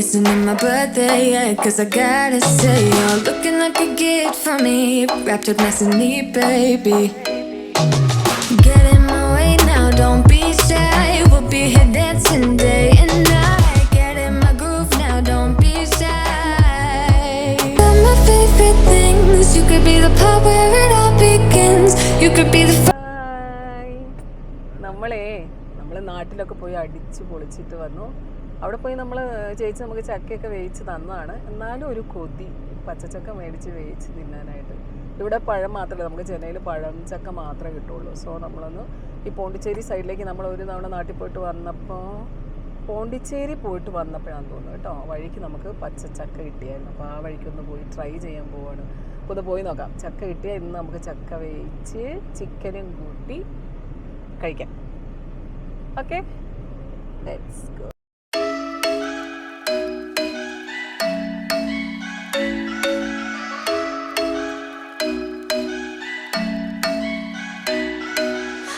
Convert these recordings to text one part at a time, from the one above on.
isn't it my birthday yet? Cause I gotta say, you're looking like a gift for me, wrapped up nice and neat, baby. Get in my way now, don't be shy. We'll be here dancing day and night. Get in my groove now, don't be shy. You're my favorite things. You could be the part where it all begins. You could be the നമ്മൾ നാട്ടിലൊക്കെ പോയി അടിച്ച് പൊളിച്ചിട്ട് വന്നു. അവിടെ പോയി നമ്മൾ ചേച്ചി നമുക്ക് ചക്കയൊക്കെ വേവിച്ച് തന്നതാണ്. എന്നാലും ഒരു കൊതി പച്ചച്ചക്ക മേടിച്ച് വേവിച്ച് തിന്നാനായിട്ട്. ഇവിടെ പഴം മാത്രമല്ല, നമുക്ക് ചെന്നൈയിൽ പഴം ചക്ക മാത്രമേ കിട്ടുള്ളൂ. സോ നമ്മളൊന്ന് ഈ പോണ്ടിച്ചേരി സൈഡിലേക്ക് നമ്മൾ ഒരു തവണ നാട്ടിൽ പോയിട്ട് വന്നപ്പോൾ, പോണ്ടിച്ചേരി പോയിട്ട് വന്നപ്പോഴാണെന്ന് തോന്നുന്നു കേട്ടോ, വഴിക്ക് നമുക്ക് പച്ചച്ചക്ക കിട്ടിയായിരുന്നു. അപ്പോൾ ആ വഴിക്കൊന്ന് പോയി ട്രൈ ചെയ്യാൻ പോവാണ്. അപ്പോൾ ഒന്ന് പോയി നോക്കാം. ചക്ക കിട്ടിയാൽ ഇന്ന് നമുക്ക് ചക്ക വേവിച്ച് ചിക്കനും കൂട്ടി കഴിക്കാം. Okay, let's go.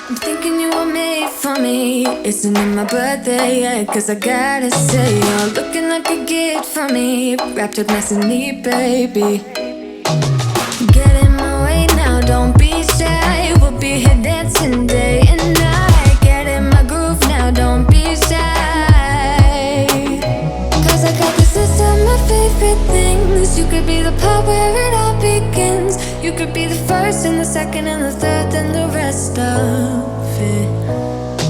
I'm thinking you were made for me. Isn't it my birthday yet? Cause I gotta say, you're looking like a gift for me, wrapped up nice and neat, baby. Get in my way now, don't be shy. We'll be here dancing day and night. Get in my groove now, don't be shy. Cause I got this list of my favorite things. You could be the part where it all begins. You could be the first and the second and the third and the rest of it.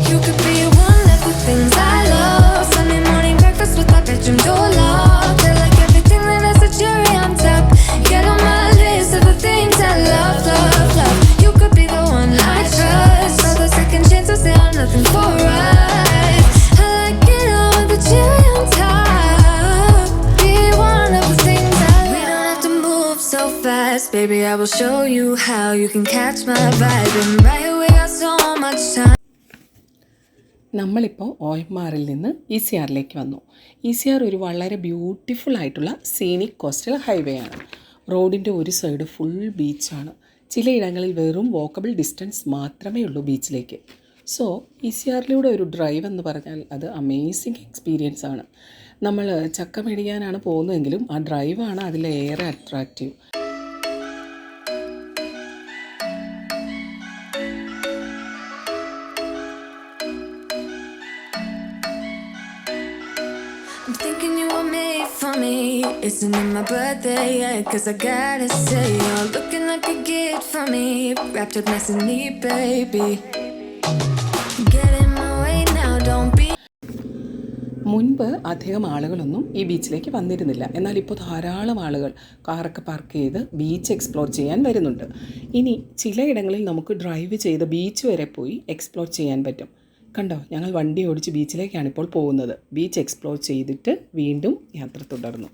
You could be one of the things I love. Sunday morning breakfast with our bedroom door locked. I like everything that has a cherry on top. Get on my list of the things I love, love, love. You could be the one I trust. All the second chances, they are nothing for us. I like it all with the cherry on top. Be one of the things I love. We don't have to move so fast, baby, I will show you how. You can catch my vibe and right here we got so much time. നമ്മളിപ്പോൾ OMR നിന്ന് ECRലേക്ക് വന്നു. ECR ഒരു വളരെ beautiful ആയിട്ടുള്ള scenic coastal highway ആണ്. റോഡിൻ്റെ ഒരു side full ബീച്ചാണ്. ചിലയിടങ്ങളിൽ വെറും വോക്കബിൾ ഡിസ്റ്റൻസ് മാത്രമേ ഉള്ളൂ ബീച്ചിലേക്ക്. സോ ECRയിലൂടെ ഒരു ഡ്രൈവ് എന്ന് പറഞ്ഞാൽ അത് അമേസിങ് എക്സ്പീരിയൻസ് ആണ്. നമ്മൾ ചക്ക മേടിക്കാനാണ് പോകുന്നതെങ്കിലും ആ ഡ്രൈവാണ് അതിലേറെ attractive. I'm thinking you were made for me. Isn't it my birthday yet? Cause I gotta say, you're looking like a gift for me, wrapped up nice and neat, baby. Get in my way now, don't be. മുൻപ് അധികം ആളുകളൊന്നും ഈ ബീച്ചിലേക്ക് വന്നിരുന്നില്ല. എന്നാൽ ഇപ്പോൾ ധാരാളം ആളുകൾ കാറൊക്കെ പാർക്ക് ചെയ്ത് ബീച്ച് എക്സ്പ്ലോർ ചെയ്യാൻ വരുന്നുണ്ട്. ഇനി ചിലയിടങ്ങളിൽ നമുക്ക് ഡ്രൈവ് ചെയ്ത് ബീച്ച് വരെ പോയി എക്സ്പ്ലോർ ചെയ്യാൻ പറ്റും. കണ്ടോ, ഞങ്ങൾ വണ്ടി ഓടിച്ച് ബീച്ചിലേക്കാണ് ഇപ്പോൾ പോകുന്നത്. ബീച്ച് എക്സ്പ്ലോർ ചെയ്തിട്ട് വീണ്ടും യാത്ര തുടർന്നു.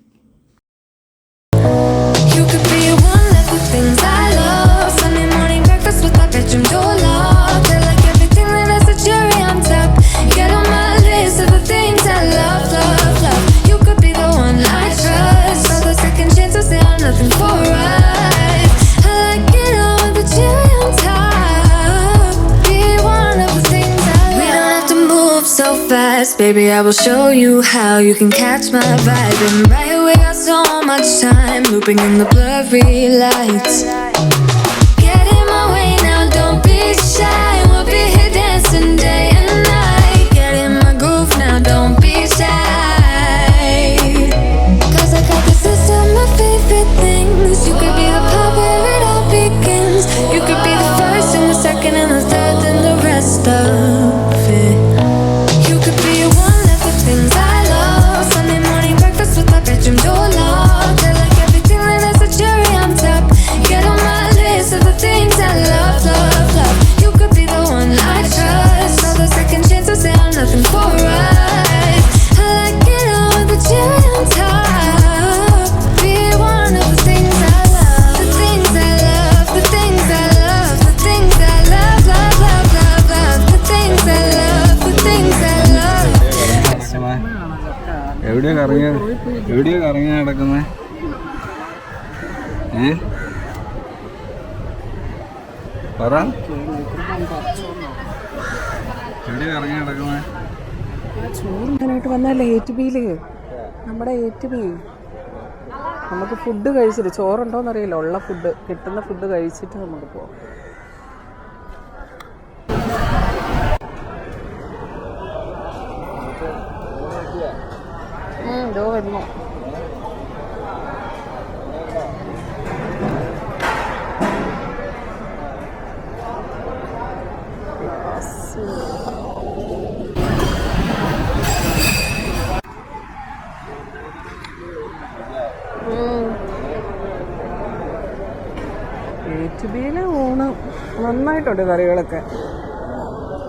You could be one of the things I love. Sunday morning breakfast with our bedroom door locked. I like everything that has a cherry on top. Get on my list of the things I love, love, love. You could be the one I trust. All the second chances, they are nothing for us. I like it all with the cherry on top. Be one of the things I love. We don't have to move so fast, baby, I will show you how. You can catch my vibe and right here we got so much time, looping in the blurry lights. Get in my way now, don't be shy. We'll be here dancing day and night. Get in my groove now, don't be shy. Cause I got this list of my favorite things. You could be the part where it all begins. You could be the first and the second and the third and the rest of it. You could be one of the things I love. Sunday morning breakfast with our bedroom door locked. I like everything that has a cherry on top. Get on my list of the things I love, love, love. You could be the one I trust. All the second chances, they are nothing for us. I like it all with the cherry on top. Be one of the things I love. The things I love, the things I love, the things I love, love, love, love, love. The things I love, the things I love. എവിടെയാ കറങ്ങി നടക്കുന്നത്? പറ, എവിടെയാ കറങ്ങി നടക്കുന്നത്? ചോറുണ്ടാനായിട്ട് വന്നല്ലേ ഏറ്റുബിയില്. നമ്മുടെ ATV നമുക്ക് ഫുഡ് കഴിച്ചിട്ട്, ചോറുണ്ടോയെന്നറിയില്ല, ഉള്ള ഫുഡ്, കിട്ടുന്ന ഫുഡ് കഴിച്ചിട്ട് നമുക്ക് പോകാം. ഇതോ വരുന്നു. ATVയിൽ ഊണ് നന്നായിട്ടുണ്ട്, കറികളൊക്കെ.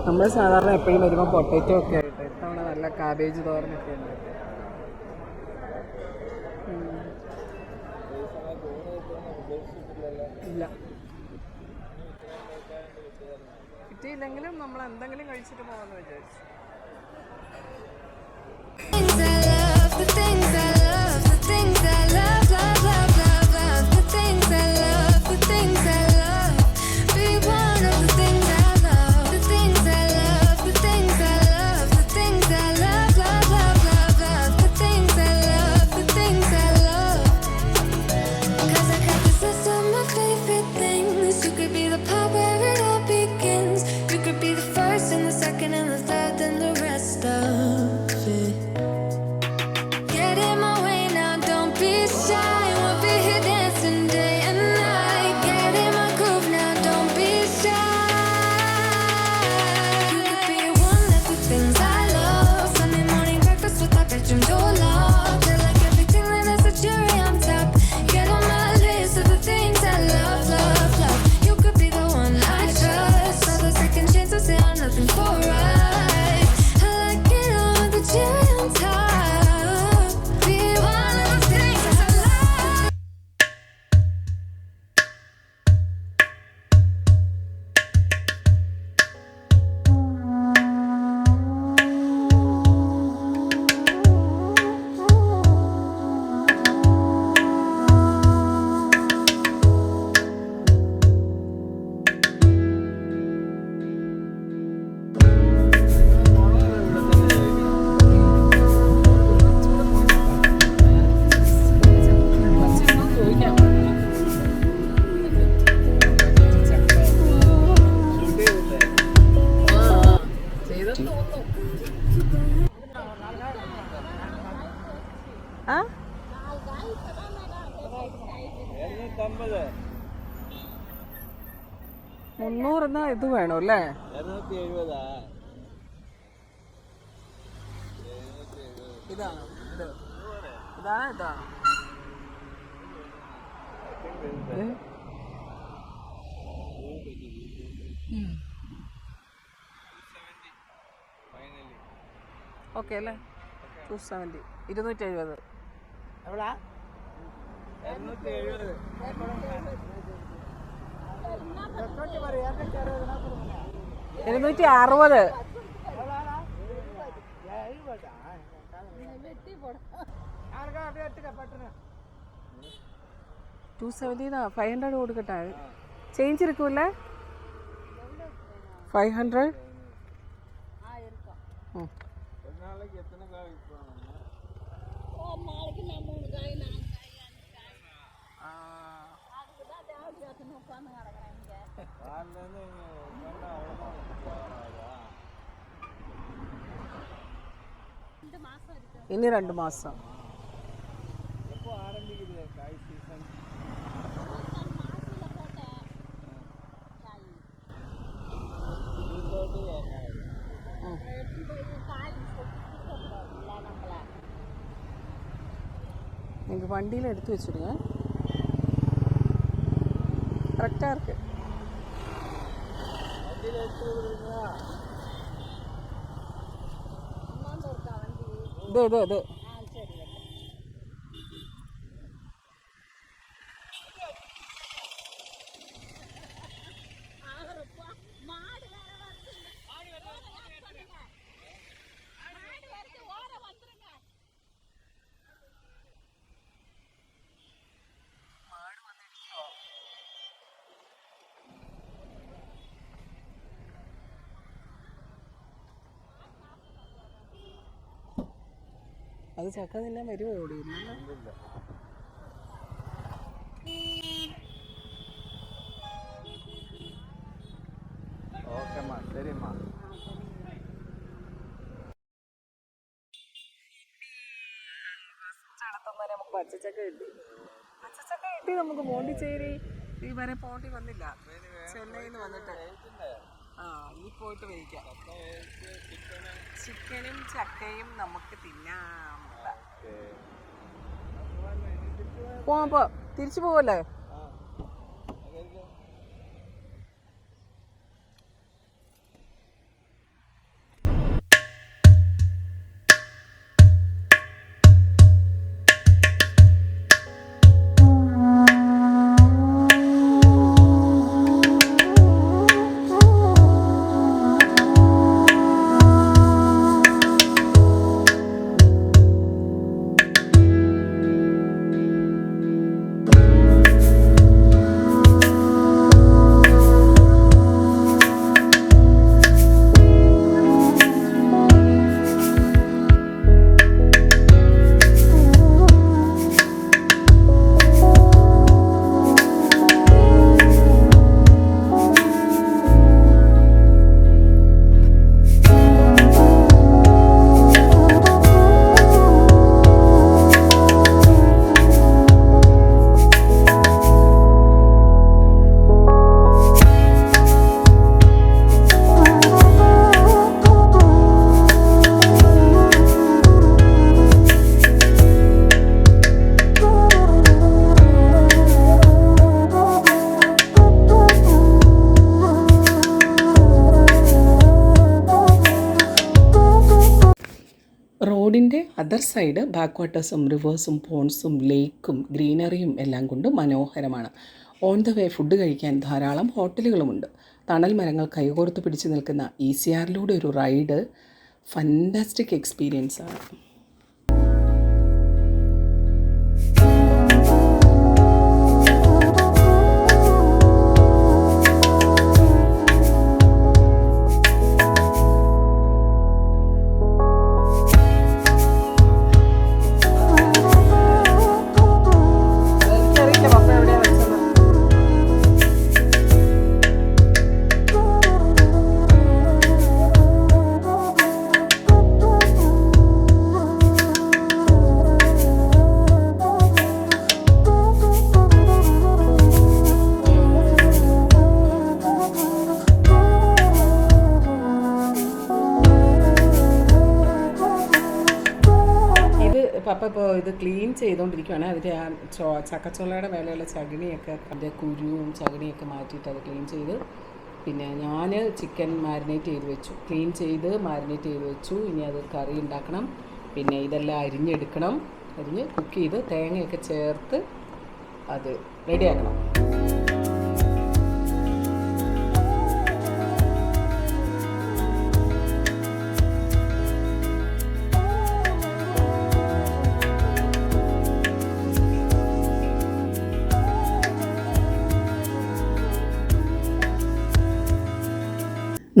നമ്മൾ സാധാരണ എപ്പോഴും വരുമ്പോൾ പൊട്ടറ്റോ ഒക്കെ ആയിട്ട്, ഇത്തവണ നല്ല കാബേജ് തോരനൊക്കെ ഉണ്ട്. ഇല്ല, കിട്ടിയില്ലെങ്കിലും നമ്മൾ എന്തെങ്കിലും കഴിച്ചിട്ട് പോകാമെന്ന് വിചാരിച്ചു. Things I love, the things I love, the things I love, love, love, love, love, the things I love, the things I love. Be one of the things I love, the things I love, the things I love, the things I love, love, love, love, love, the things I love, the things I love. 'Cause I got this list of my favorite things. You could be the part where it all begins. You could be the first and the second and the third and the rest of it. Get in my way now, don't be shy. We'll be here dancing day and night. Get in my groove now, don't be shy. You could be one of the things I love. Sunday morning breakfast with my bedroom door locked. I like everything that has a cherry on top. Get on my list of the things I love, love, love. You could be the one I trust. All the second chances, they are nothing for right. I like it all with the cherry on top. Be one of the things I love. ആ, 300 എന്നാ ഇത് വേണം അല്ലേ? ഇതാണോ ഇത്? ഇതാണ് ഇതാണോ? Okay അല്ലേ? 270, 270. 260. $270 500 കൊടുക്കട്ടെ? ചേഞ്ച് ഇരിക്കൂല്ലേ? 500. ഇനി 2 മാസം. நீங்கள் வண்டியில் எடுத்து வச்சுடுங்க, கரெக்டாக இருக்கு. இது അത് ചക്ക തിന്നാൻ വരുമോ ഇവിടെ ഇല്ലല്ലോ. ഓക്കെ അമ്മ, ശരി അമ്മ. നമുക്ക് പച്ചച്ചക്ക കിട്ടി. പച്ചച്ചക്ക കിട്ടി നമുക്ക്. പോണ്ടിച്ചേരി ഈ വരെ പോണ്ടി വന്നില്ല, ചെന്നൈയിൽ നിന്ന് വന്നിട്ട്. ഈ പോയിട്ട് വേവിക്കാം. ചിക്കനും ചക്കയും നമുക്ക് തിന്നാം. പോ തിരിച്ചു പോവല്ലേ? റോഡിൻ്റെ അതർ സൈഡ് ബാക്ക് വാട്ടേഴ്സും റിവേഴ്സും പോൺസും ലേക്കും ഗ്രീനറിയും എല്ലാം കൊണ്ട് മനോഹരമാണ്. ഓൺ ദ വേ ഫുഡ് കഴിക്കാൻ ധാരാളം ഹോട്ടലുകളുമുണ്ട്. തണൽ മരങ്ങൾ കൈകോർത്ത് പിടിച്ചു നിൽക്കുന്ന ECRലൂടെ ഒരു റൈഡ് ഫാൻറ്റാസ്റ്റിക് എക്സ്പീരിയൻസ് ആണ്. പപ്പ ഇപ്പോൾ ഇത് ക്ലീൻ ചെയ്തുകൊണ്ടിരിക്കുകയാണ്. അതിൻ്റെ ആ ചക്കച്ചോളയുടെ മേലെയുള്ള ചകിണിയൊക്കെ, അതിൻ്റെ കുരുവും ചകിണിയൊക്കെ മാറ്റിയിട്ട് അത് ക്ലീൻ ചെയ്ത്, പിന്നെ ഞാൻ ചിക്കൻ മാരിനേറ്റ് ചെയ്ത് വെച്ചു, ക്ലീൻ ചെയ്ത് മാരിനേറ്റ് ചെയ്ത് വെച്ചു. ഇനി അത് കറി ഉണ്ടാക്കണം. പിന്നെ ഇതെല്ലാം അരിഞ്ഞെടുക്കണം. അരിഞ്ഞ് കുക്ക് ചെയ്ത് തേങ്ങയൊക്കെ ചേർത്ത് അത് റെഡിയാക്കണം.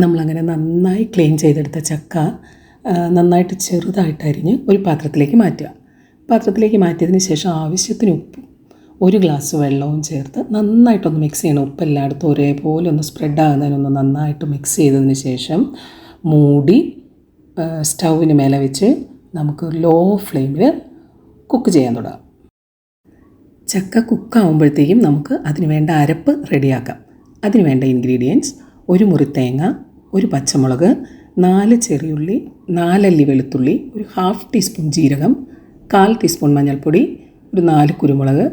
നമ്മളങ്ങനെ നന്നായി ക്ലീൻ ചെയ്തെടുത്ത ചക്ക നന്നായിട്ട് ചെറുതായിട്ട് അരിഞ്ഞ് ഒരു പാത്രത്തിലേക്ക് മാറ്റുക. പാത്രത്തിലേക്ക് മാറ്റിയതിന് ശേഷം ആവശ്യത്തിന് ഉപ്പും 1 ഗ്ലാസ് വെള്ളവും ചേർത്ത് നന്നായിട്ടൊന്ന് മിക്സ് ചെയ്യണം. ഉപ്പ് എല്ലായിടത്തും ഒരേപോലെ ഒന്ന് സ്പ്രെഡ് ആകുന്നതിനൊന്ന് നന്നായിട്ട് മിക്സ് ചെയ്തതിന് ശേഷം മൂടി സ്റ്റൗവിന് മേലെ വെച്ച് നമുക്ക് ലോ ഫ്ലെയിമിൽ കുക്ക് ചെയ്യാൻ തുടങ്ങാം. ചക്ക കുക്കാവുമ്പോഴത്തേക്കും നമുക്ക് അതിന് വേണ്ട അരപ്പ് റെഡിയാക്കാം. അതിന് വേണ്ട ഇൻഗ്രീഡിയൻസ്: 1 മുറി തേങ്ങ, 1 പച്ചമുളക്, 4 ചെറിയുള്ളി, 4 അല്ലി വെളുത്തുള്ളി, 1/2 ടീസ്പൂൺ ജീരകം, 1/4 ടീസ്പൂൺ മഞ്ഞൾപ്പൊടി, 4 കുരുമുളക്,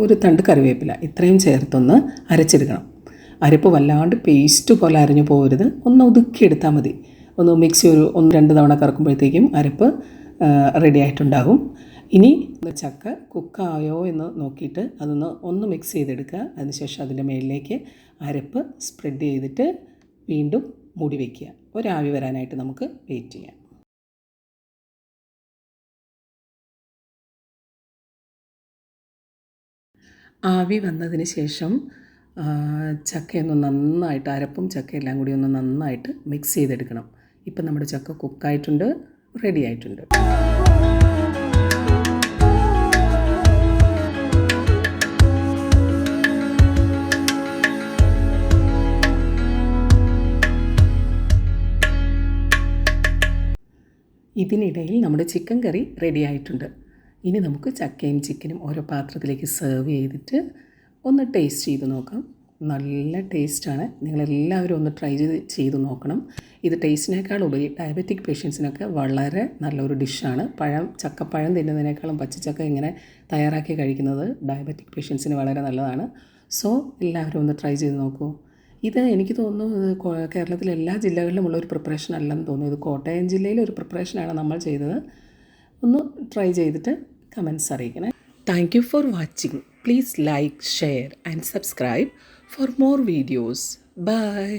ഒരു തണ്ട് കറിവേപ്പില. ഇത്രയും ചേർത്തൊന്ന് അരച്ചെടുക്കണം. അരപ്പ് വല്ലാണ്ട് പേസ്റ്റ് പോലെ അരഞ്ഞു പോകരുത്, ഒന്ന് ഒതുക്കിയെടുത്താൽ മതി. ഒന്ന് മിക്സി 1-2 തവണ കറക്കുമ്പോഴത്തേക്കും അരപ്പ് റെഡി ആയിട്ടുണ്ടാകും. ഇനി ചക്ക കുക്കായോ എന്ന് നോക്കിയിട്ട് ഒന്ന് മിക്സ് ചെയ്തെടുക്കുക. അതിനുശേഷം അതിൻ്റെ മേലിലേക്ക് അരപ്പ് സ്പ്രെഡ് ചെയ്തിട്ട് വീണ്ടും മൂടി വയ്ക്കുക. ഒരാവി വരാനായിട്ട് നമുക്ക് വെയിറ്റ് ചെയ്യാം. ആവി വന്നതിന് ശേഷം ചക്കയൊന്ന് നന്നായിട്ട്, അരപ്പും ചക്കയെല്ലാം കൂടി ഒന്ന് നന്നായിട്ട് മിക്സ് ചെയ്തെടുക്കണം. ഇപ്പം നമ്മുടെ ചക്ക കുക്കായിട്ടുണ്ട്, റെഡി ആയിട്ടുണ്ട്. ഇതിനിടയിൽ നമ്മുടെ ചിക്കൻ കറി റെഡി ആയിട്ടുണ്ട്. ഇനി നമുക്ക് ചക്കയും ചിക്കനും ഓരോ പാത്രത്തിലേക്ക് സെർവ് ചെയ്തിട്ട് ഒന്ന് ടേസ്റ്റ് ചെയ്ത് നോക്കാം. നല്ല ടേസ്റ്റാണ്. നിങ്ങളെല്ലാവരും ഒന്ന് ട്രൈ ചെയ്ത് നോക്കണം. ഇത് ടേസ്റ്റിനേക്കാൾ ഉപരി ഡയബറ്റിക് പേഷ്യൻസിനൊക്കെ വളരെ നല്ലൊരു ഡിഷാണ്. ചക്കപ്പഴം തിന്നുന്നതിനേക്കാളും പച്ചച്ചക്ക ഇങ്ങനെ തയ്യാറാക്കി കഴിക്കുന്നത് ഡയബറ്റിക് പേഷ്യൻസിന് വളരെ നല്ലതാണ്. സോ എല്ലാവരും ഒന്ന് ട്രൈ ചെയ്ത് നോക്കൂ. ഇത് എനിക്ക് തോന്നുന്നു കേരളത്തിലെ എല്ലാ ജില്ലകളിലുമുള്ള ഒരു പ്രിപ്പറേഷൻ അല്ലെന്ന് തോന്നുന്നു. ഇത് കോട്ടയം ജില്ലയിലെ ഒരു പ്രിപ്പറേഷനാണ് നമ്മൾ ചെയ്തത്. ഒന്ന് ട്രൈ ചെയ്തിട്ട് കമൻറ്റ്സ് അറിയിക്കണേ. Thank you for watching. Please like, share and subscribe for more videos. Bye.